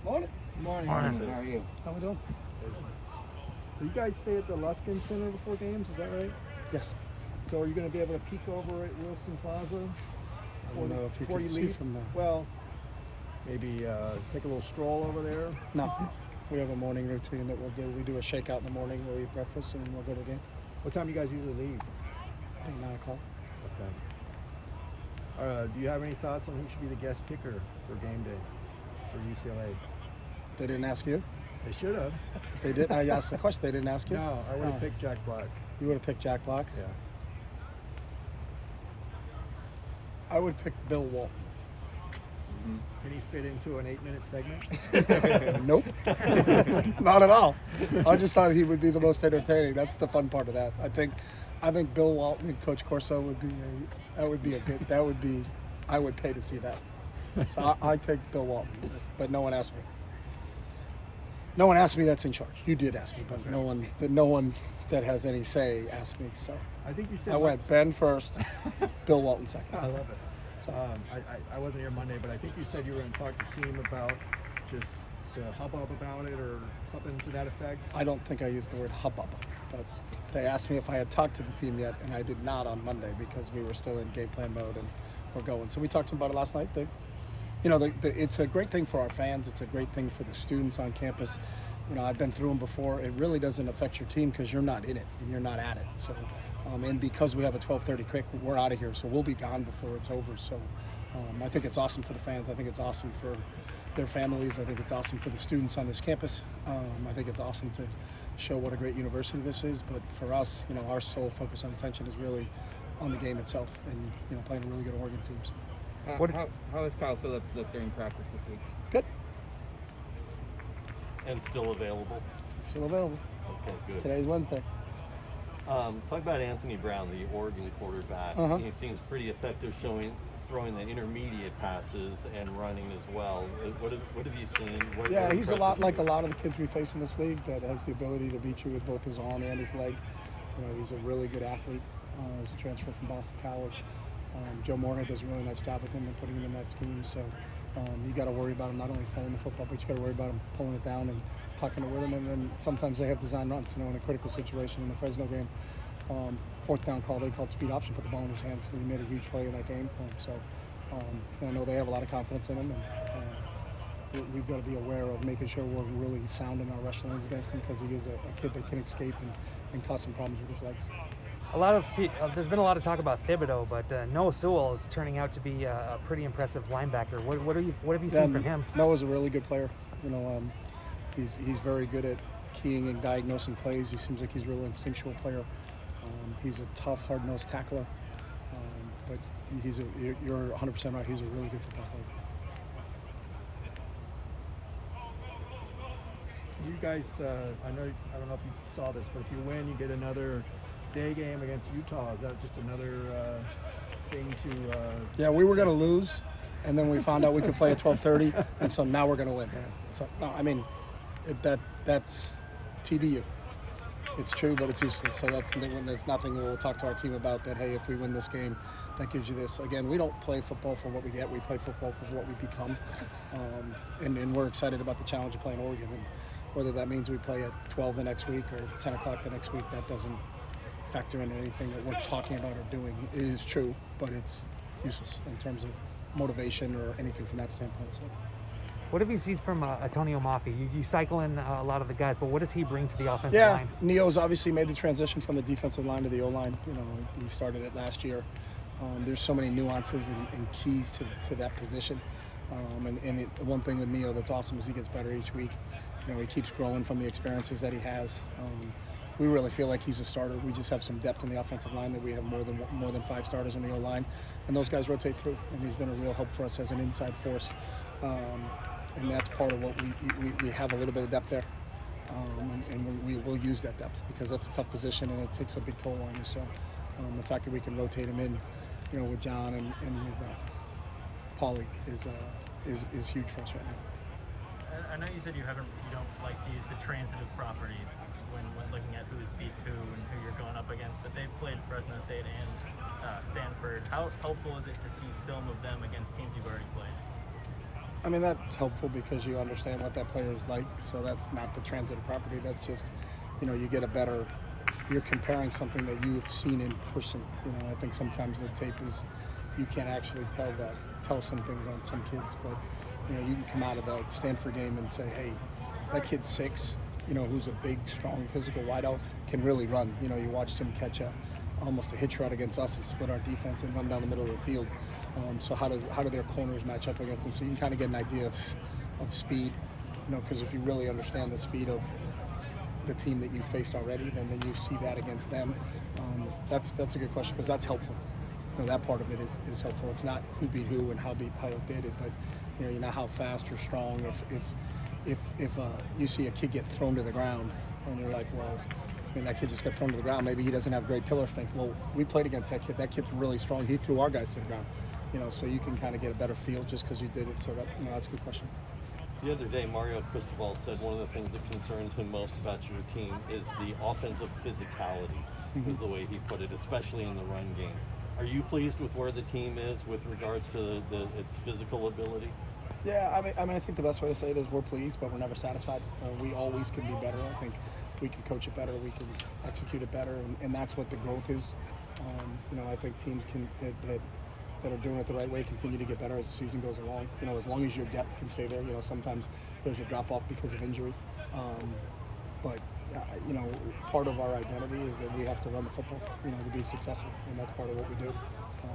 Morning. Morning. Morning. How are you? How we doing? You guys stay at the Luskin Center before games, is that right? Yes. So are you going to be able to peek over at Wilson Plaza? I don't know if you before can you see leave? from there. Well, maybe take a little stroll over there. No. We have a morning routine that we'll do. We do a shakeout in the morning. We'll eat breakfast and we'll go to the game. What time do you guys usually leave? I think 9 o'clock. Okay. Do you have any thoughts on who should be the guest picker for game day for UCLA? They didn't ask you? They should have. They did. I asked the question. They didn't ask you? No, I would have Oh. picked Jack Black. You would have picked Jack Black? Yeah. I would pick Bill Walton. Can he fit into an 8-minute segment? Nope. Not at all. I just thought he would be the most entertaining. That's the fun part of that. I think Bill Walton and Coach Corso would be I would pay to see that. So I take Bill Walton, but no one asked me. No one asked me that's in charge. You did ask me, but Okay. no one that has any say asked me. So I think you said I went Ben first, Bill Walton second. I love it. So, I wasn't here Monday, but I think you said you were going to talk to the team about just the hubbub about it or something to that effect. I don't think I used the word hubbub, but they asked me if I had talked to the team yet, and I did not on Monday because we were still in game plan mode and we're going. So we talked to them about it last night. It's a great thing for our fans. It's a great thing for the students on campus. I've been through them before. It really doesn't affect your team because you're not in it and you're not at it. So, and because we have a 12:30 kick, we're out of here. So we'll be gone before it's over. So I think it's awesome for the fans. I think it's awesome for their families. I think it's awesome for the students on this campus. I think it's awesome to show what a great university this is. But for us, our sole focus on attention is really on the game itself and playing a really good Oregon team. So. How has Kyle Phillips looked during practice this week? Good. And still available? Still available. Okay, good. Today's Wednesday. Talk about Anthony Brown, the Oregon quarterback. Uh-huh. He seems pretty effective throwing the intermediate passes and running as well. What have you seen? Yeah, he's a lot like a lot of the kids we face in this league that has the ability to beat you with both his arm and his leg. He's a really good athlete. He's a transfer from Boston College. Joe Morgan does a really nice job with him and putting him in that scheme. So you got to worry about him not only throwing the football, but you got to worry about him pulling it down and tucking it with him. And then sometimes they have design runs. In a critical situation in the Fresno game, fourth down call, they called speed option, put the ball in his hands. So he made a huge play in that game for him. So I know they have a lot of confidence in him, and we've got to be aware of making sure we're really sound in our rush lanes against him because he is a kid that can escape and cause some problems with his legs. There's been a lot of talk about Thibodeau, but Noah Sewell is turning out to be a pretty impressive linebacker. What have you seen from him? Noah's a really good player. He's very good at keying and diagnosing plays. He seems like he's a real instinctual player. He's a tough, hard-nosed tackler. But you're 100% right. He's a really good football player. You guys, I don't know if you saw this, but if you win, you get another day game against Utah. Is that just another thing to? Yeah, we were going to lose, and then we found out we could play at 12:30, and so now we're going to win. Yeah. So no, I mean, that's TBU. It's true, but it's useless. So that's nothing we'll talk to our team about. That hey, if we win this game, that gives you this. Again, we don't play football for what we get. We play football for what we become, and we're excited about the challenge of playing Oregon. And whether that means we play at 12 the next week or 10 o'clock the next week, that doesn't factor into anything that we're talking about or doing. It is true, but it's useless in terms of motivation or anything from that standpoint. So. What have you seen from Antonio Maffi? You cycle in a lot of the guys, but what does he bring to the offensive line? Yeah, Neo's obviously made the transition from the defensive line to the O-line. He started it last year. There's so many nuances and keys to that position. The one thing with Neo that's awesome is he gets better each week. He keeps growing from the experiences that he has. We really feel like he's a starter. We just have some depth in the offensive line that we have more than 5 starters in the O-line, and those guys rotate through. And he's been a real help for us as an inside force, and that's part of what we have a little bit of depth there, and we will use that depth because that's a tough position and it takes a big toll on you. So the fact that we can rotate him in, with John and with Paulie is huge for us right now. I know you said you don't like to use the transitive property when looking at who's beat who and who you're going up against, but they've played Fresno State and Stanford. How helpful is it to see film of them against teams you've already played? I mean, that's helpful because you understand what that player is like. So that's not the transitive property. That's just, you get a better. You're comparing something that you've seen in person. I think sometimes the tape is, you can't actually tell some things on some kids, but you can come out of the Stanford game and say, hey, that kid's 6. Who's a big, strong, physical wideout, can really run. You watched him catch almost a hitch route against us and split our defense and run down the middle of the field. So how do their corners match up against them? So you can kind of get an idea of speed, because if you really understand the speed of the team that you faced already, then you see that against them. That's a good question because that's helpful. That part of it is helpful. It's not who beat who and how it did it, but you know how fast or strong. If you see a kid get thrown to the ground and you're like, well, that kid just got thrown to the ground. Maybe he doesn't have great pillar strength. Well, we played against that kid. That kid's really strong. He threw our guys to the ground. So you can kind of get a better feel just because you did it. So that's a good question. The other day, Mario Cristobal said one of the things that concerns him most about your team is the offensive physicality, is the way he put it, especially in the run game. Are you pleased with where the team is with regards to its physical ability? Yeah, I mean, I think the best way to say it is we're pleased, but we're never satisfied. We always can be better. I think we can coach it better, we can execute it better, and that's what the growth is. I think teams that are doing it the right way continue to get better as the season goes along. As long as your depth can stay there. Sometimes there's a drop off because of injury, but part of our identity is that we have to run the football, to be successful, and that's part of what we do.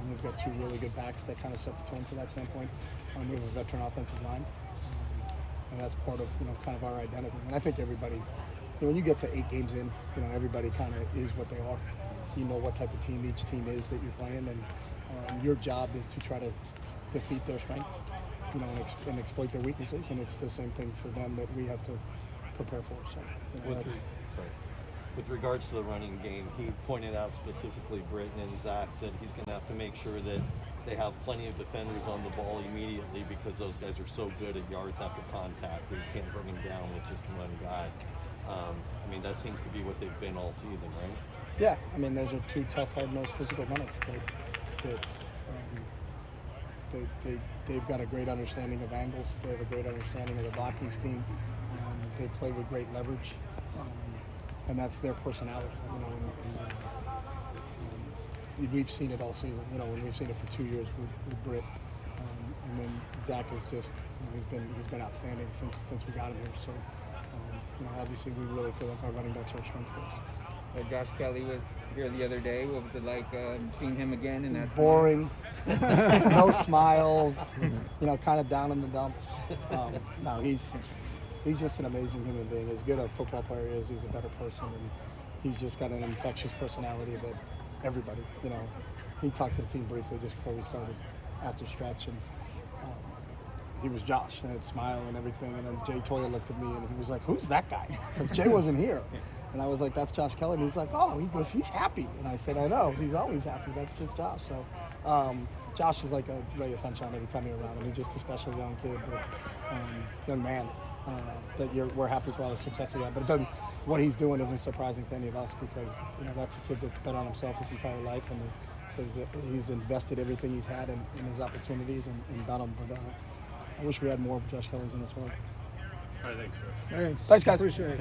We've got 2 really good backs that kind of set the tone for that standpoint. We have a veteran offensive line, and that's part of kind of our identity. And I think everybody, when you get to 8 games in, everybody kind of is what they are. You know what type of team each team is that you're playing, and your job is to try to defeat their strength, and exploit their weaknesses. And it's the same thing for them that we have to prepare for. So with regards to the running game, he pointed out specifically, Britton and Zach said he's going to have to make sure that they have plenty of defenders on the ball immediately because those guys are so good at yards after contact that you can't bring them down with just one guy. That seems to be what they've been all season, right? Yeah, those are 2 tough, hard-nosed physical runners. They've got a great understanding of angles. They have a great understanding of the blocking scheme. They play with great leverage. And that's their personality, and we've seen it all season, when we've seen it for 2 years with Britt, and then Zach is just, he's been outstanding since we got him here. So, obviously we really feel like our running backs are a strength for us. Josh Kelly was here the other day. What was it like seeing him again? And that's boring, no smiles, kind of down in the dumps. No, he's just an amazing human being. As good a football player he is, he's a better person, and he's just got an infectious personality that everybody, he talked to the team briefly just before we started after stretch, and he was Josh, and had smile and everything, and then Jay Toya looked at me and he was like, who's that guy? Because Jay wasn't here. And I was like, that's Josh Kelly. And he's like, oh, he goes, he's happy. And I said, I know, he's always happy. That's just Josh. So Josh is like a ray of sunshine every time you're around him. He's just a special young kid, young man. That we're happy for all the success he had, but what he's doing isn't surprising to any of us because that's a kid that's bet on himself his entire life, and he's invested everything he's had in his opportunities and done them. But I wish we had more Josh Kellys in this world. All right, thanks, Chris. Thanks, guys. Appreciate it.